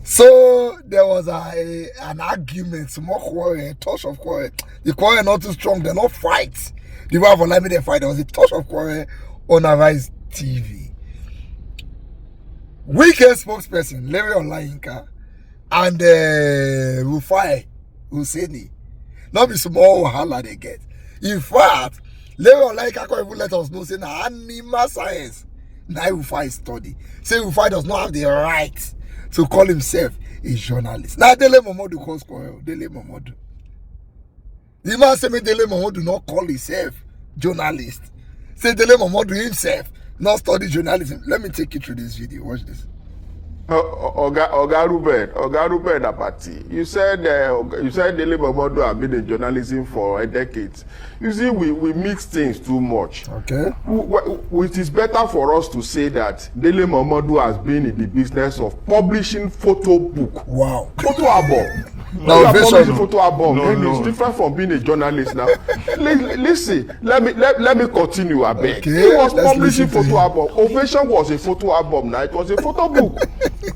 So there was an argument, small quarrel, a touch of quarrel. The quarrel not too strong, they're not fight. The one for like me they fight, there was a touch of quarrel on Arise TV. Wike spokesperson, Larry Olayinka, and Rufai Husseini. Not be small wahala they get. In fact, Larry Olayinka can't even let us know say na animal science. Now Rufai study. Say Rufai does not have the right to call himself a journalist. Now Dele Momodu calls Quarrel. Dele Momodu. The man say me Dele Momodu not call himself journalist. Say Dele Momodu himself not study journalism. Let me take you through this video. Watch this. Oga Ruben Apati, you said Dele Momodu have been in journalism for a decade. You see, we mix things too much. Okay. It is better for us to say that Dele Momodu has been in the business of publishing photo book. Wow. Photo album. Now, publishing photo album. No. It's different from being a journalist now. Listen, let me continue a bit. Okay, He was publishing photo album. Ovation was a photo album now. It was a photo book.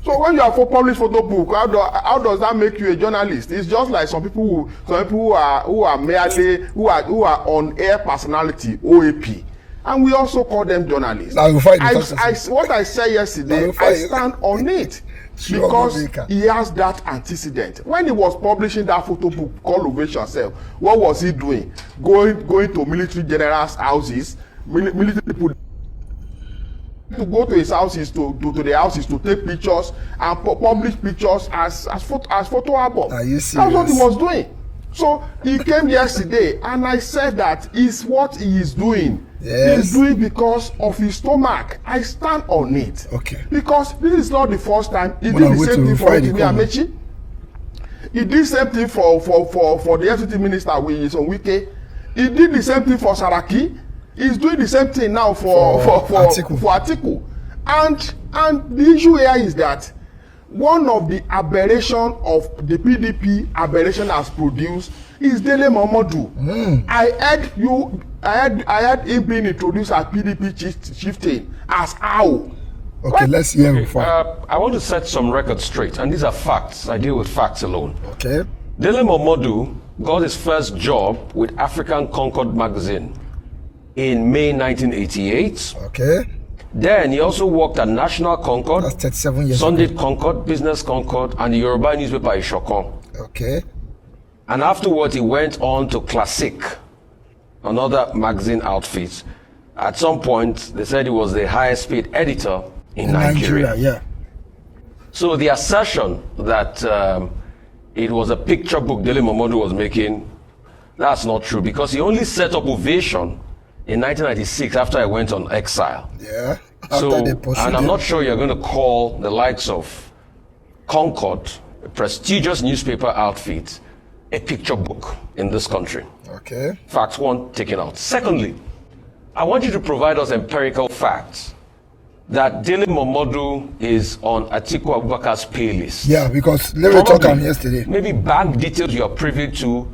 So when you have a published photo book, how does that make you a journalist? It's just like some people who are merely who are on air personality, OAP. And we also call them journalists. Now, what I said yesterday, I stand on it. Because he has that antecedent. When he was publishing that photo book called Ovation Self, what was he doing? Going to military generals' houses, military people to go to his houses to the houses to take pictures and publish pictures as photo album. Are you serious? That's what he was doing. So he came yesterday and I said that is what he is doing. Yes. He's doing because of his stomach. I stand on it. Okay. Because this is not the first time. He When did the same thing for Rotimi Amechi. He did the same thing for the FCT minister with his own Wike. He did the same thing for Saraki. He's doing the same thing now for Atiku. And the issue here is that one of the aberration of the PDP aberration has produced is Dele Momodu. I had him being introduced as PDP chieftain as how. Okay, let's hear Rufai. I want to set some records straight, and these are facts. I deal with facts alone. Okay. Dele Momodu got his first job with African Concord magazine in May 1988. Okay. Then he also worked at National Concord, That's 37 years Sunday ago. Concord, Business Concord, and the Yoruba newspaper Ishokon. Okay. And afterwards, he went on to Classic, another magazine outfit. At some point, they said he was the highest paid editor in Nigeria. Yeah. So the assertion that it was a picture book Dele Momodu was making, that's not true, because he only set up Ovation in 1996 after I went on exile. Yeah. So, and I'm not sure you're going to call the likes of Concord, a prestigious newspaper outfit, a picture book in this country. Okay. Fact one, taken out. Secondly, I want you to provide us empirical facts that Dele Momodu is on Atiku Abubakar's pay list. Yeah, because let me talk on yesterday. Maybe bank details you are privy to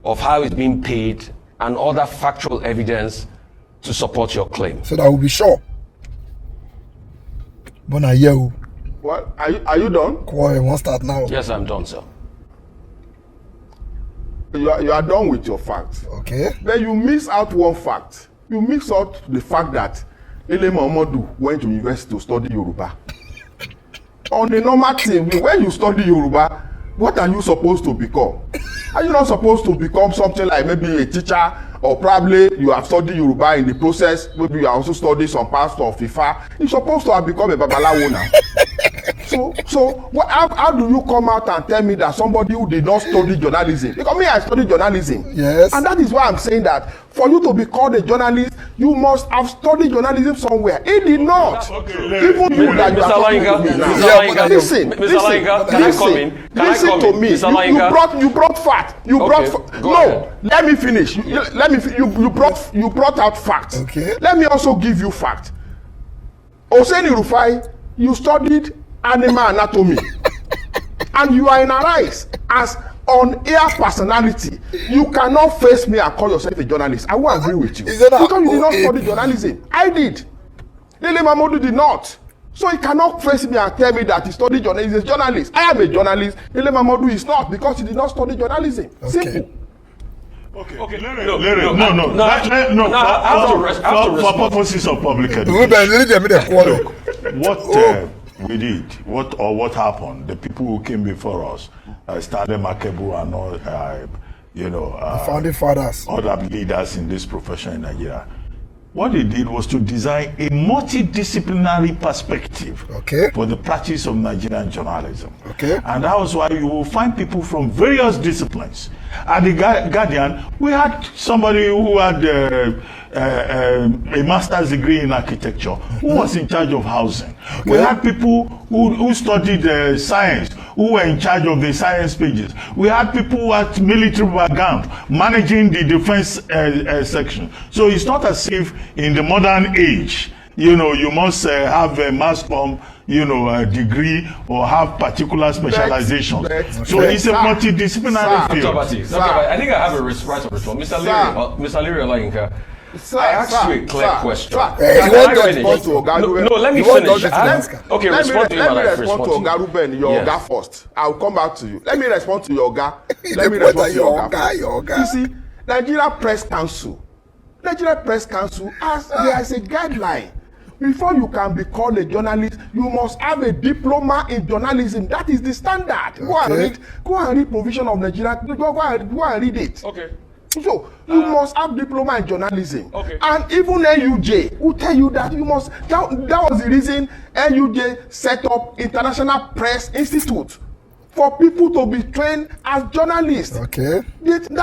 of how it's being paid and other factual evidence to support your claim. So that will be sure. But now, yeah. What? Are you done? Quarrel won't start now. Yes, I'm done, sir. You are done with your facts. Okay. Then you miss out one fact. You mix out the fact that Dele Momodu went to university to study Yoruba. On the normal thing, when you study Yoruba, what are you supposed to become? Are you not supposed to become something like maybe a teacher, or probably you have studied Yoruba in the process, maybe you have also studied some pastor of Ifa. You're supposed to have become a Babalawo now. So how do you come out and tell me that somebody who did not study journalism? Because me, I studied journalism. Yes. And that is why I'm saying that for you to be called a journalist, you must have studied journalism somewhere. He did not. Even you that you are talking to me now. Listen, listen to me. You brought fact. No, let me finish. You brought out facts. Okay. Let me also give you fact. Oseni Rufai, you studied animal anatomy and you are in Arise as on-air personality. You cannot face me and call yourself a journalist. I won't agree with you because you did not study journalism. I did. Dele Momodu did not. So he cannot face me and tell me that he studied journalism. He's a journalist. I am a journalist. Dele Momodu is not, because he did not study journalism. Okay. Simple. Okay. Larry, No, for purposes of public education. What we did, what happened, the people who came before us, Stanley Makebu and all, the founding fathers, other leaders in this profession in Nigeria, what they did was to design a multidisciplinary perspective for the practice of Nigerian journalism. And that was why you will find people from various disciplines. At the Guardian, we had somebody who had a master's degree in architecture, who was in charge of housing. We had people who studied science, who were in charge of the science pages. We had people who had military background, managing the defense section. So it's not as if in the modern age, you must have a mass comm, a degree, or have particular specializations. So it's a multidisciplinary field. I think I have a right of response. Mr. Leary Olayinka, I asked you a clear question. Let me finish. Okay, Let me respond to Oga Ruben, your Oga first. I'll come back to you. Let me respond to your Oga. You see, Nigeria Press Council has, there is a guideline. Before you can be called a journalist, you must have a diploma in journalism. That is the standard. Go and read provision of Nigeria. Go and read it. Okay. So you must have diploma in journalism. And even NUJ will tell you that you must. That was the reason NUJ set up International Press Institute, for people to be trained as journalists. That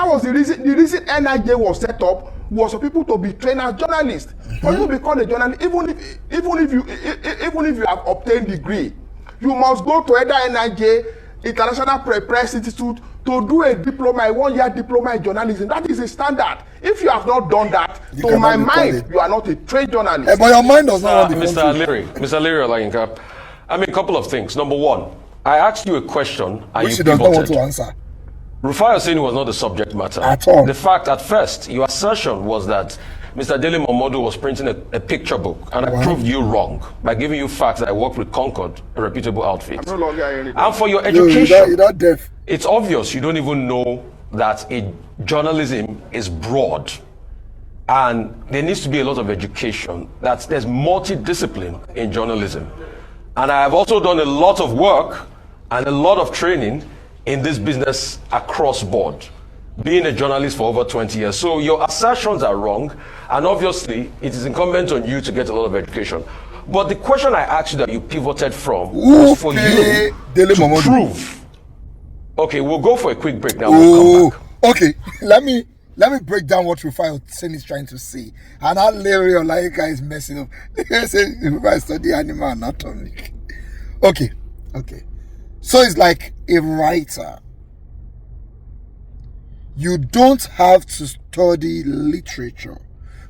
was the reason. The reason NIJ was set up was for people to be trained as journalists. For you to become a journalist, even if you have obtained degree, you must go to either NIJ, International Press Institute, to do a diploma, a 1-year diploma in journalism. That is a standard. If you have not done that, to my mind, you are not a trained journalist. But your mind does not want Mr. Leary Olayinka, I mean, a couple of things. Number one, I asked you a question and which you does not want pivoted. to answer. Rufai Hussaini was not the subject matter. At all. The fact at first, your assertion was that Mr. Dele Momodu was printing a picture book, and I proved you wrong by giving you facts that I worked with Concord, a reputable outfit. I'm no longer hearing And for your education, you're not deaf. it's obvious you don't even know that journalism is broad, and there needs to be a lot of education. There's multidiscipline in journalism, and I have also done a lot of work and a lot of training in this business across board, being a journalist for over 20 years. So your assertions are wrong, and obviously it is incumbent on you to get a lot of education. But the question I asked you that you pivoted from was for you to prove. Okay, we'll go for a quick break now. We'll come back. Okay, let me break down what Rufai Hussaini is trying to say. And how Larry Olayinka is messing up. He said Rufai study animal anatomy. Okay. So it's like a writer. You don't have to study literature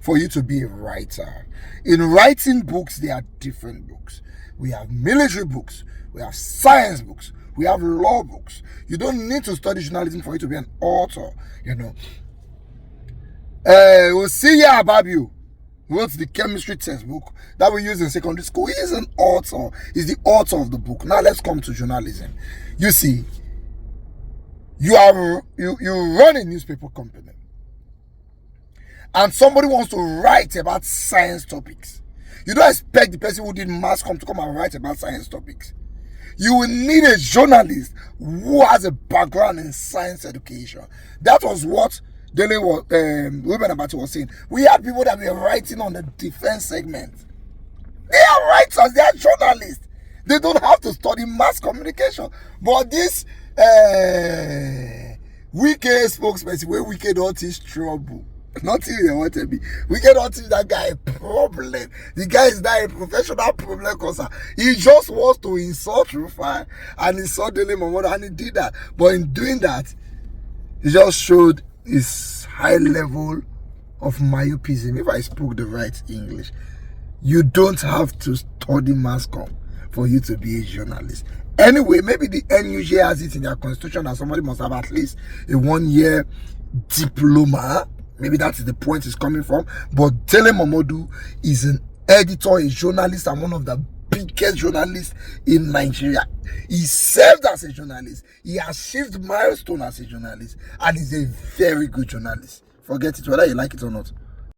for you to be a writer. In writing books, there are different books. We have military books, we have science books, we have law books. You don't need to study journalism for you to be an author, Osiya Ababu wrote the chemistry textbook that we use in secondary school. He is an author. He's the author of the book. Now let's come to journalism. You see, you run a newspaper company, and somebody wants to write about science topics. You don't expect the person who did mass comm to come and write about science topics. You will need a journalist who has a background in science education. That was what Ruben Abati was saying. We had people that were writing on the defense segment. They are writers, they are journalists. They don't have to study mass communication. But this Wike spokesperson, where Wike don't teach trouble. Nothing they want to be. We cannot teach that guy a problem. The guy is not a professional problem causer. He just wants to insult Rufai and insult Dele Momodu, and he did that. But in doing that, he just showed his high level of myopism. If I spoke the right English, you don't have to study mass comm for you to be a journalist. Anyway, maybe the NUJ has it in their constitution that somebody must have at least a 1-year diploma. Maybe that is the point it's coming from. But Dele Momodu is an editor, a journalist, and one of the biggest journalist in Nigeria. He served as a journalist. He achieved milestone as a journalist, and he's a very good journalist. Forget it, whether you like it or not.